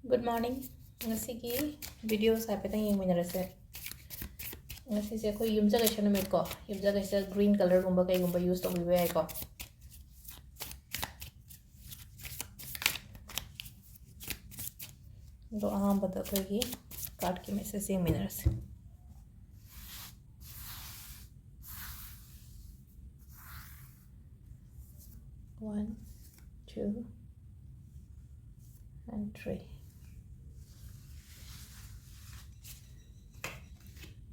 Good morning. Ngasigi video sa petang yung minarase. Ngasi se ko yumja gaisha no met ko. Yumja gaisha green color gumba kai gumba use to bibe ai ko. Do aham bata ko gi card ki message yung minarase. One, two, and three.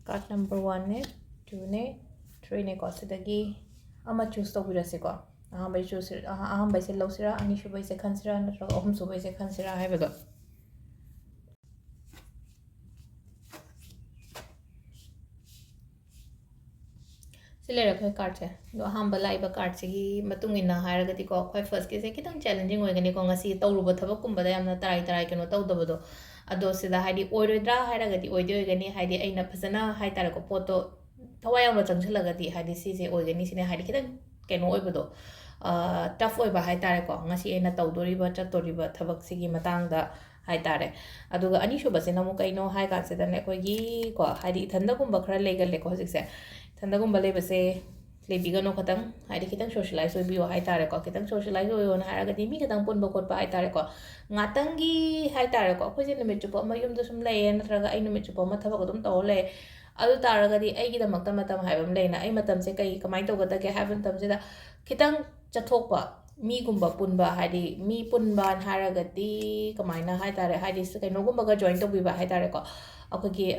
Card number 1 ne, 2 ne, 3 ne ko sidagi ama choose to birase ko. Aham bai choose aham bai se lausira ani shu bai se khansira natraga ahum su bai se khansira haibado. Sile rakhe card se do aham balai ba card se gi matung ina hairagati ko khoi first ke se kitang challenging oigani ko ngasi tawruba thabak kumba da yamna tarai keno tawdabado ado sida haidi oirodra hairagati oide oigani haidi aina phasana haitara ko poto thawai yamna changsilagati haidi si se oigani sine haidi kitang keno oibado tough oiba haitare ko ngasi aina tawdoriba chatoriba thabak sigi matang da haitare aduga ani shuba se namu kaino hai ka se dane ko gi ko haidi thanda kumba khara legal le ko hojik se thanda kumba le base lebigano khatang haidi kitang socialize oibiyo haitare ko kitang socialize oyo na haragati mi kitang punba khotpa haitare ko ngatangi haitare ko khoje numit chupa mayum da sum lay natraga ai numit chupa ma thabak adum taw le adu taragadi ai gi damak matam haibam leina ai matam se kai kamai tawgata ke haven tam se da kitang chathokpa mi gumba punba haidi mi punba haragati kamai na haitare haidi se kai no gumba ga join to biba haitare ko akogi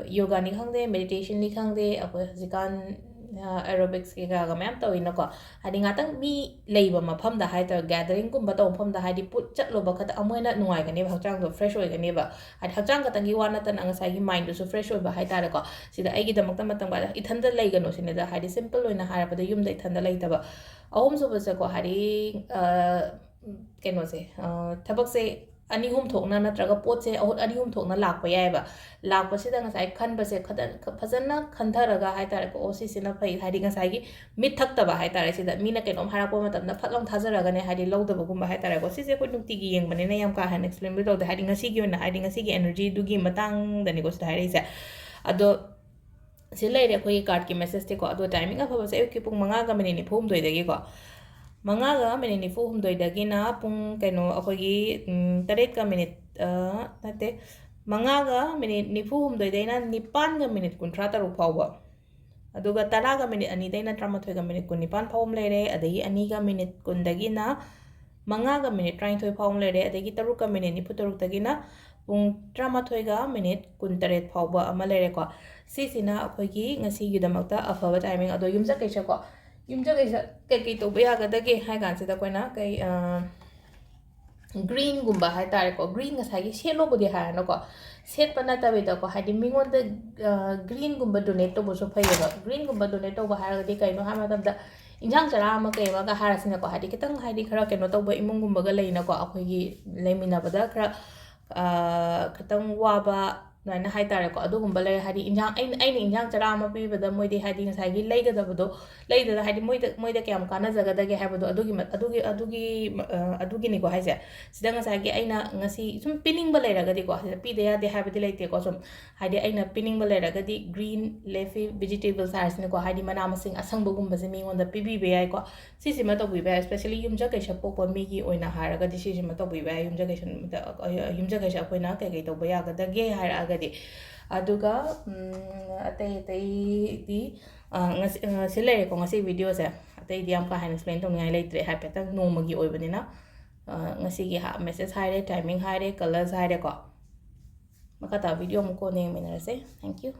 yoga ni khangde meditation ni khangde akoi jikan aerobics ke ga mayam tawina ko hadi ngatang mi leiba mafam da haita gathering kumba taw mafam da hadi put chatlo ba khata amoina nuai gani ba hachang do fresh oi gani ba hadi hachang ka tangi wana tan anga sai gi mind do so fresh oi ba haita re ko sida ai gi damak ta matang ba ithanda lei gano sine da hadi simple oina hara ba da yum da ithanda lei ta ba ahum so ba se ko hadi keno se thabak se ani hum thokna natraga pot se ahut ani hum thokna lakpa yai ba lakpa sida ngasai khan ba se khadan phajana khantharaga haitare ko osi sina phai hadi ngasai gi mit thakta ba haitare sida mina kenom harapwa matam na phatlong thajaraga ne hadi lawdaba gumba haitare ko sise ko nukti gi yeng bane na yam ka han explain bi tawde hadi ngasi gi na hadi ngasi gi energy du gi matang dani ko sida haire se ado silai re ko card ki message te ko ado timing afa ba se ki pung manga ga mini ni phum doi dagi ko Mangaga minute nifu humdoi dagina pung keno akogi taret ka minute nate mangaga minute nifu humdoi daina nipan ga minute kuntra taru pawba aduga taraga minute ani daina tramathoi ga minute kun nipan phawm lere adagi ani ga minute kun dagina mangaga minute train thoi phawm lere adagi taruka minute nifu taruk dagina pung tramathoi ga minute kun taret phawba ama lere ko sisina akogi ngasi gi damakta afaba timing ado yumja kaisa ko yumja kaisa kai to ba ga dage hai gan se da koina kai green gumba hai tare ko green ga sai gi selo bodi ha no ko set pana ta be da ko hadi mingon da green gumba donate to bo so phai ga green gumba donate to ba ha ga de kai no ha ma da injang chara ma kai ma ga ha ra sina ko hadi kitang hadi khara ke no to ba imung gumba ga leina ko akhoi gi leimina ba da khara kitang wa ba na hai tare ko adugumba le hadi injang ai ni injang chara ma pi bada moi de hadi ngai gi leiga da bado leida da hadi moi da kyam kana jaga da ge ha bado adugi ni ko haise sida ngai gi aina ngasi sum pinning ba leira ga di ko pi de ya de ha badi leite ko sum hadi aina pinning ba leira ga di green leafy vegetables ha sine ko hadi mana masing asang bugum ba se mi ngon da pi bi be ai ko si si ma to bi be especially yum ja kai sha pok mi gi oina ha ra ga di si si ma to bi be yum ja kai sha koina kai to ba ya ga da ge ha ra di aduga atay di sila ko ngasi video sa atay di am ka han explain to ngai leitre ha petang no magi oi banina ngasi gi ha message haire timing haire colors haire ko makata video mo ko ne minarase thank you